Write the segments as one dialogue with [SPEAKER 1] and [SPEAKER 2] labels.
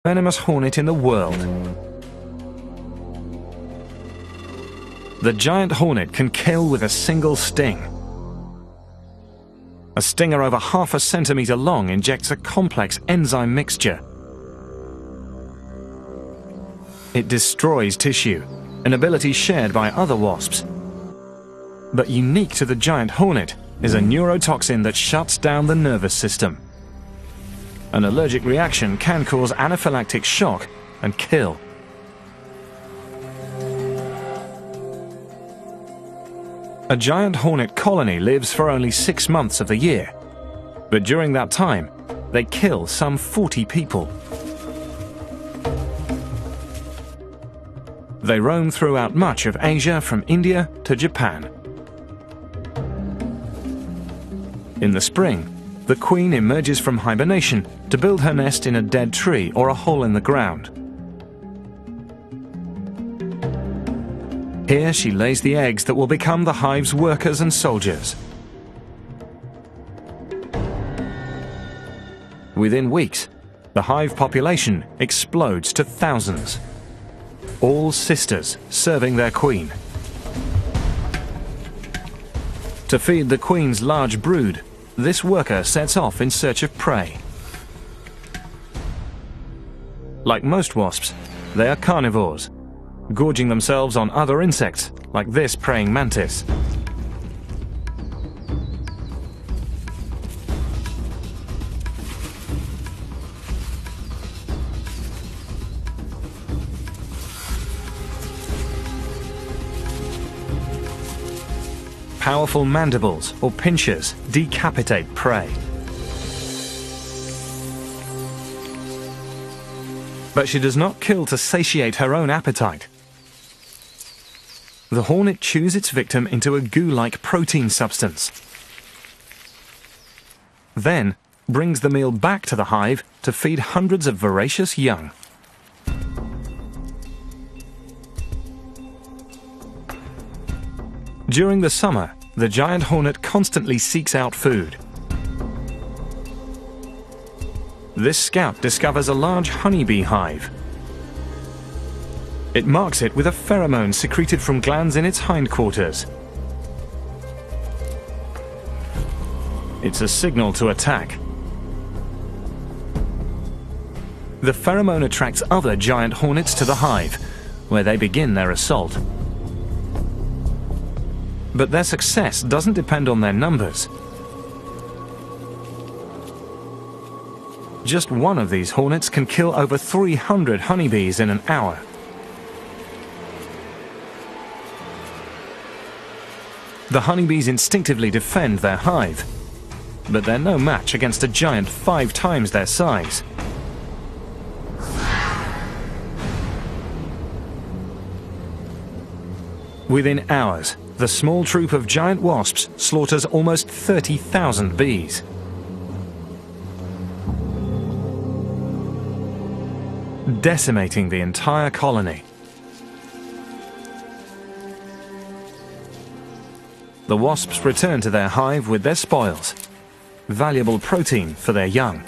[SPEAKER 1] venomous hornet in the world. The giant hornet can kill with a single sting. A stinger over half a centimeter long injects a complex enzyme mixture. It destroys tissue, an ability shared by other wasps. But unique to the giant hornet is a neurotoxin that shuts down the nervous system. An allergic reaction can cause anaphylactic shock and kill. A giant hornet colony lives for only 6 months of the year, but during that time, they kill some 40 people. They roam throughout much of Asia from India to Japan. In the spring, the queen emerges from hibernation to build her nest in a dead tree or a hole in the ground. Here she lays the eggs that will become the hive's workers and soldiers. Within weeks, the hive population explodes to thousands. All sisters serving their queen. To feed the queen's large brood, this worker sets off in search of prey. Like most wasps, they are carnivores, gorging themselves on other insects, like this praying mantis. Powerful mandibles or pinchers decapitate prey. But she does not kill to satiate her own appetite. The hornet chews its victim into a goo-like protein substance. Then brings the meal back to the hive to feed hundreds of voracious young. During the summer, the giant hornet constantly seeks out food. This scout discovers a large honeybee hive. It marks it with a pheromone secreted from glands in its hindquarters. It's a signal to attack. The pheromone attracts other giant hornets to the hive, where they begin their assault. But their success doesn't depend on their numbers. Just one of these hornets can kill over 300 honeybees in an hour. The honeybees instinctively defend their hive, but they're no match against a giant 5 times their size. Within hours, the small troop of giant wasps slaughters almost 30,000 bees. Decimating the entire colony. The wasps return to their hive with their spoils, valuable protein for their young.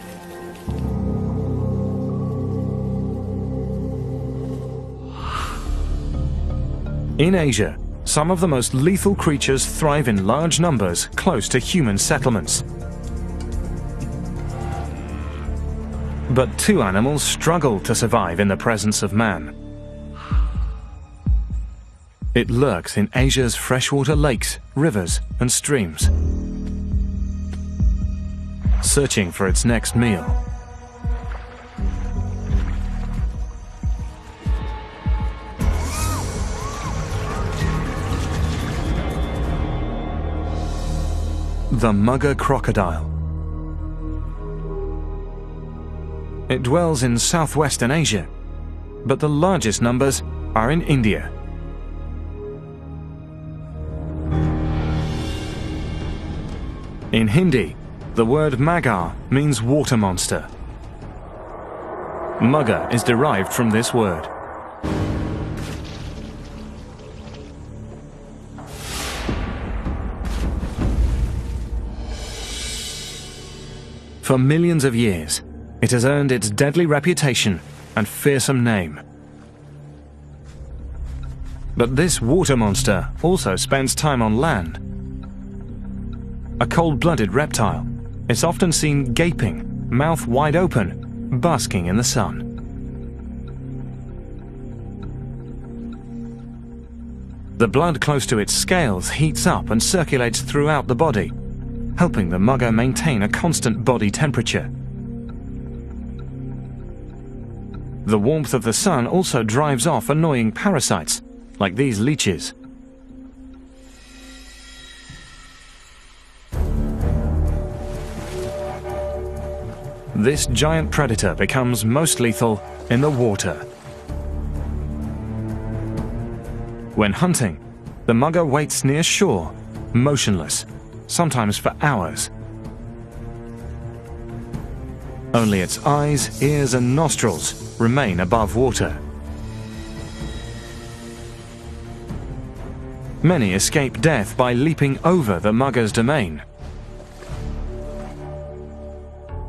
[SPEAKER 1] In Asia, some of the most lethal creatures thrive in large numbers close to human settlements. But 2 animals struggle to survive in the presence of man. It lurks in Asia's freshwater lakes, rivers, and streams, searching for its next meal. The mugger crocodile. It dwells in southwestern Asia, but the largest numbers are in India. In Hindi, the word magar means water monster. Mugger is derived from this word. For millions of years, it has earned its deadly reputation and fearsome name. But this water monster also spends time on land. A cold-blooded reptile, it's often seen gaping, mouth wide open, basking in the sun. The blood close to its scales heats up and circulates throughout the body, helping the mugger maintain a constant body temperature. The warmth of the sun also drives off annoying parasites, like these leeches. This giant predator becomes most lethal in the water. When hunting, the mugger waits near shore, motionless, sometimes for hours. Only its eyes, ears and nostrils remain above water. Many escape death by leaping over the mugger's domain.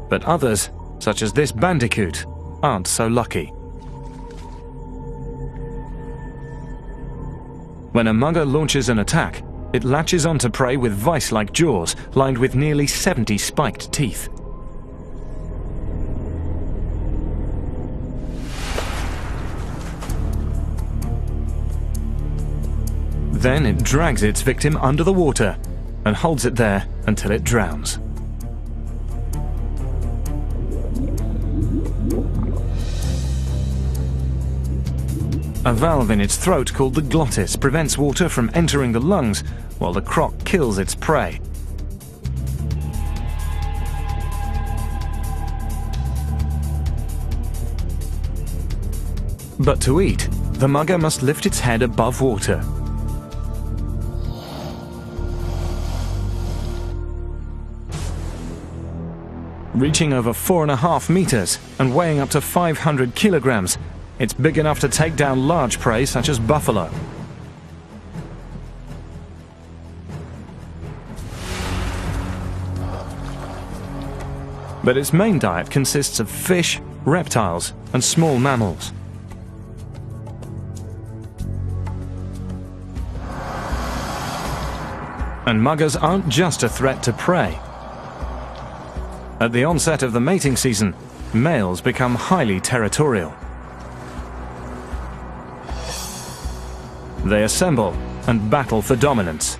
[SPEAKER 1] But others, such as this bandicoot, aren't so lucky. When a mugger launches an attack, it latches onto prey with vice-like jaws lined with nearly 70 spiked teeth. Then it drags its victim under the water and holds it there until it drowns. A valve in its throat called the glottis prevents water from entering the lungs while the croc kills its prey. But to eat, the mugger must lift its head above water. Reaching over 4.5 meters and weighing up to 500 kilograms, it's big enough to take down large prey such as buffalo. But its main diet consists of fish, reptiles, and small mammals. And muggers aren't just a threat to prey. At the onset of the mating season, males become highly territorial. They assemble and battle for dominance.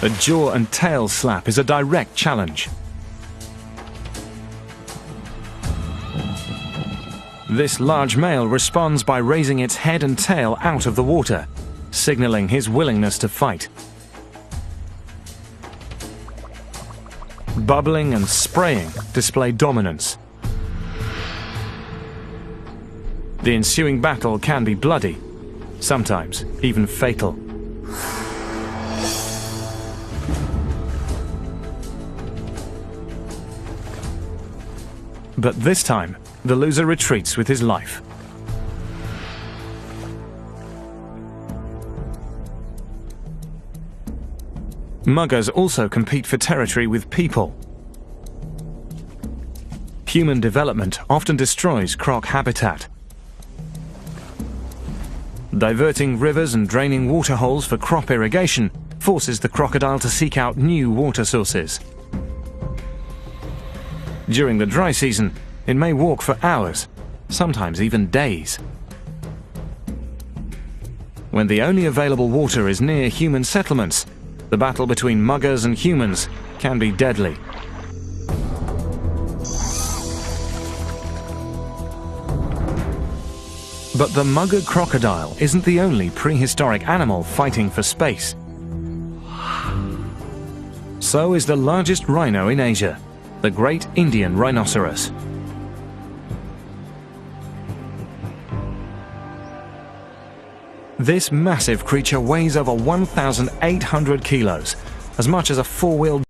[SPEAKER 1] A jaw and tail slap is a direct challenge. This large male responds by raising its head and tail out of the water, signaling his willingness to fight. Bubbling and spraying display dominance. The ensuing battle can be bloody, sometimes even fatal. But this time, the loser retreats with his life. Muggers also compete for territory with people. Human development often destroys croc habitat. Diverting rivers and draining waterholes for crop irrigation forces the crocodile to seek out new water sources. During the dry season, it may walk for hours, sometimes even days. When the only available water is near human settlements, the battle between muggers and humans can be deadly. But the mugger crocodile isn't the only prehistoric animal fighting for space. So is the largest rhino in Asia, the great Indian rhinoceros. This massive creature weighs over 1,800 kilos, as much as a four-wheel